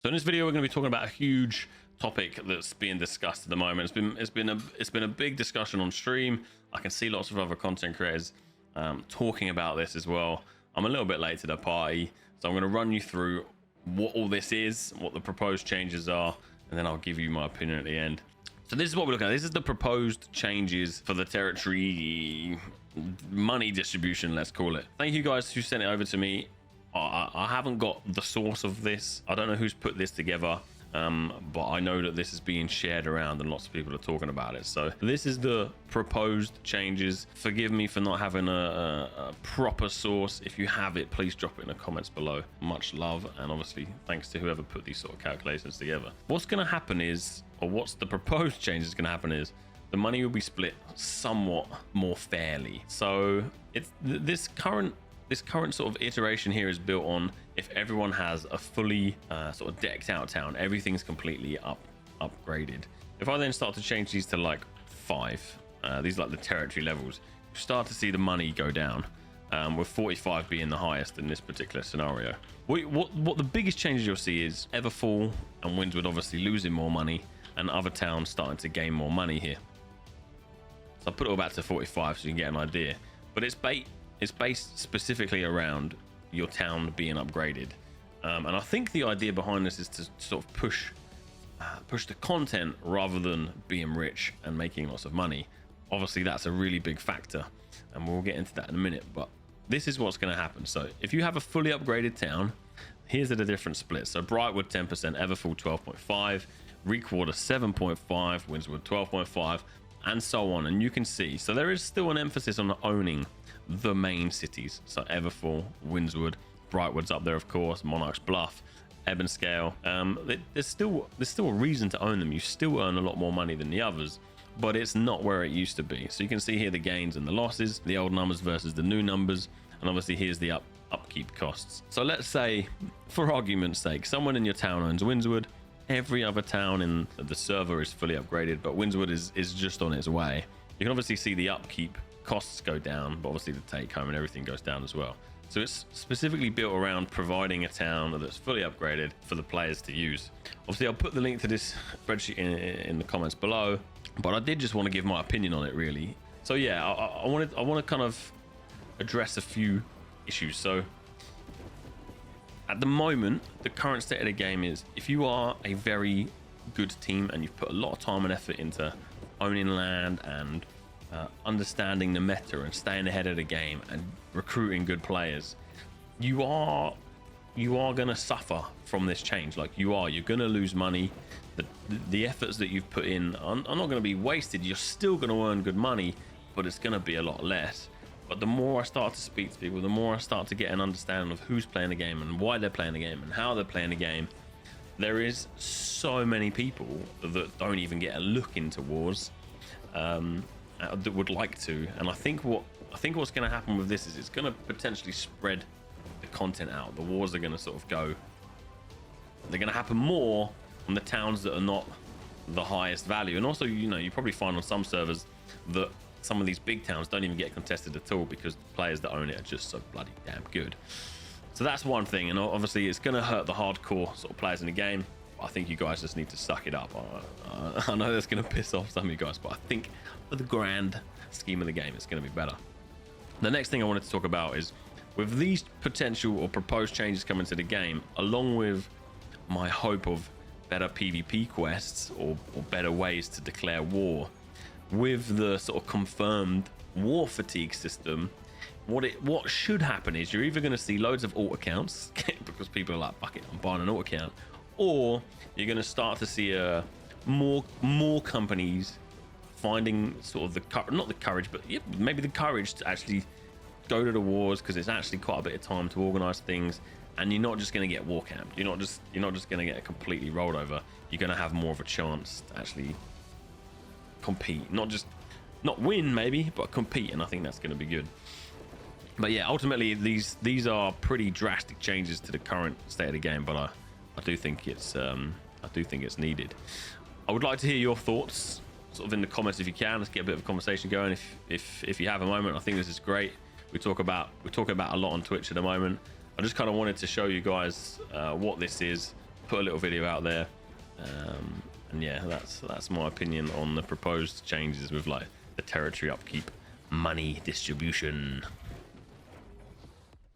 So in this video, we're going to be talking about a huge topic that's being discussed at the moment. It's been a big discussion on stream. I can see lots of other content creators talking about this as well. I'm a little bit late to the party, so I'm going to run you through what all this is, what the proposed changes are, and then I'll give you my opinion at the end. So this is what we're looking at. This is the proposed changes for the territory money distribution, let's call it. Thank you guys who sent it over to me. I haven't got the source of this. I don't know who's put this together, but I know that this is being shared around and lots of people are talking about it. So this is the proposed changes. Forgive me for not having a proper source. If you have it, please drop it in the comments below. Much love, and obviously thanks to whoever put these sort of calculations together. What's going to happen is, or what's the proposed change is going to happen is, the money will be split somewhat more fairly. So it's this current sort of iteration here is built on if everyone has a fully sort of decked out town, everything's completely upgraded. If I then start to change these to like 5, these are like the territory levels, you start to see the money go down, with 45 being the highest in this particular scenario. What the biggest changes you'll see is Everfall and Windswood obviously losing more money, and other towns starting to gain more money here. So I put it all back to 45 so you can get an idea, but it's based specifically around your town being upgraded, and I think the idea behind this is to sort of push the content rather than being rich and making lots of money. Obviously that's a really big factor, and we'll get into that in a minute, but this is what's going to happen. So if you have a fully upgraded town, here's the different splits. So Brightwood 10%, Everfall 12.5, Reekwater 7.5, Windswood 12.5, and so on. And you can see, so there is still an emphasis on owning the main cities. So Everfall, Windswood, Brightwood's up there, of course, Monarch's Bluff, Ebonscale. There's still a reason to own them. You still earn a lot more money than the others, but it's not where it used to be. So you can see here the gains and the losses, the old numbers versus the new numbers, and obviously here's the upkeep costs. So let's say, for argument's sake, someone in your town owns Windswood. Every other town in the server is fully upgraded, but Windswood is just on its way. You can obviously see the upkeep costs go down, but obviously the take home and everything goes down as well. So it's specifically built around providing a town that's fully upgraded for the players to use. Obviously I'll put the link to this spreadsheet in the comments below, but I did just want to give my opinion on it really. So yeah, I want to kind of address a few issues. So at the moment, the current state of the game is, if you are a very good team and you've put a lot of time and effort into owning land and understanding the meta and staying ahead of the game and recruiting good players, you are going to suffer from this change. Like you're going to lose money. The efforts that you've put in are not going to be wasted. You're still going to earn good money, but it's going to be a lot less. But the more I start to speak to people, the more I start to get an understanding of who's playing the game and why they're playing the game and how they're playing the game. There is so many people that don't even get a look into wars, that would like to. And I think what's going to happen with this is it's going to potentially spread the content out. The wars are going to sort of go. They're going to happen more on the towns that are not the highest value, and also you probably find on some servers that some of these big towns don't even get contested at all because the players that own it are just so bloody damn good. So that's one thing, and obviously it's going to hurt the hardcore sort of players in the game. I think you guys just need to suck it up. I know that's going to piss off some of you guys, but I think for the grand scheme of the game, it's going to be better. The next thing I wanted to talk about is, with these potential or proposed changes coming to the game, along with my hope of better PvP quests or better ways to declare war, with the sort of confirmed war fatigue system, what should happen is you're either going to see loads of alt accounts because people are like, fuck it, I'm buying an alt account, or you're going to start to see more companies finding sort of the courage, but maybe the courage to actually go to the wars, because it's actually quite a bit of time to organize things, and you're not just going to get war camped. You're not just going to get completely rolled over. You're going to have more of a chance to actually compete, not win maybe, but compete, and I think that's going to be good. But yeah, ultimately these are pretty drastic changes to the current state of the game, but I do think it's needed. I would like to hear your thoughts sort of in the comments if you can. Let's get a bit of a conversation going if you have a moment. I think this is great. We talk about a lot on Twitch at the moment. I just kind of wanted to show you guys what this is, put a little video out there, and yeah, that's my opinion on the proposed changes with like the territory upkeep, money distribution.